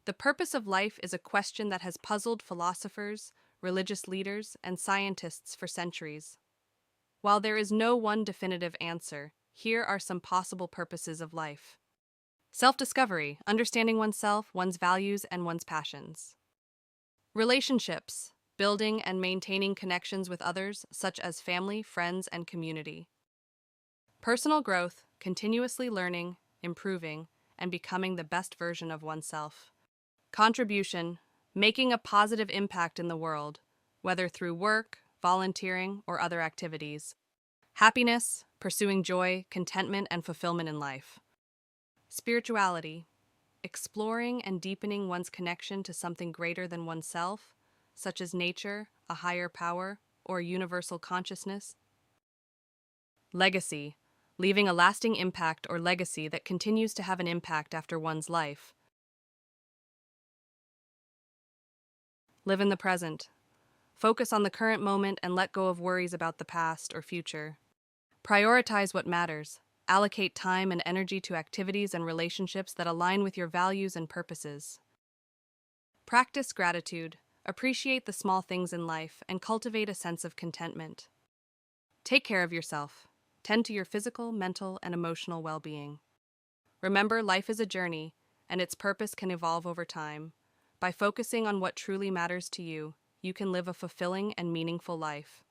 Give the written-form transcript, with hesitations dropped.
The purpose of life is a question that has puzzled philosophers, religious leaders, and scientists for centuries. While there is no one definitive answer, here are some possible purposes of life. Self-discovery, understanding oneself, one's values, and one's passions. Relationships, building and maintaining connections with others, such as family, friends, and community. Personal growth, continuously learning, improving, and becoming the best version of oneself. Contribution, making a positive impact in the world, whether through work, volunteering, or other activities. Happiness, pursuing joy, contentment, and fulfillment in life. Spirituality, exploring and deepening one's connection to something greater than oneself, such as nature, a higher power, or universal consciousness. Legacy, leaving a lasting impact or legacy that continues to have an impact after one's life. Live in the present. Focus on the current moment and let go of worries about the past or future. Prioritize what matters. Allocate time and energy to activities and relationships that align with your values and purposes. Practice gratitude. Appreciate the small things in life and cultivate a sense of contentment. Take care of yourself. Tend to your physical, mental, and emotional well-being. Remember, life is a journey, and its purpose can evolve over time. By focusing on what truly matters to you, you can live a fulfilling and meaningful life.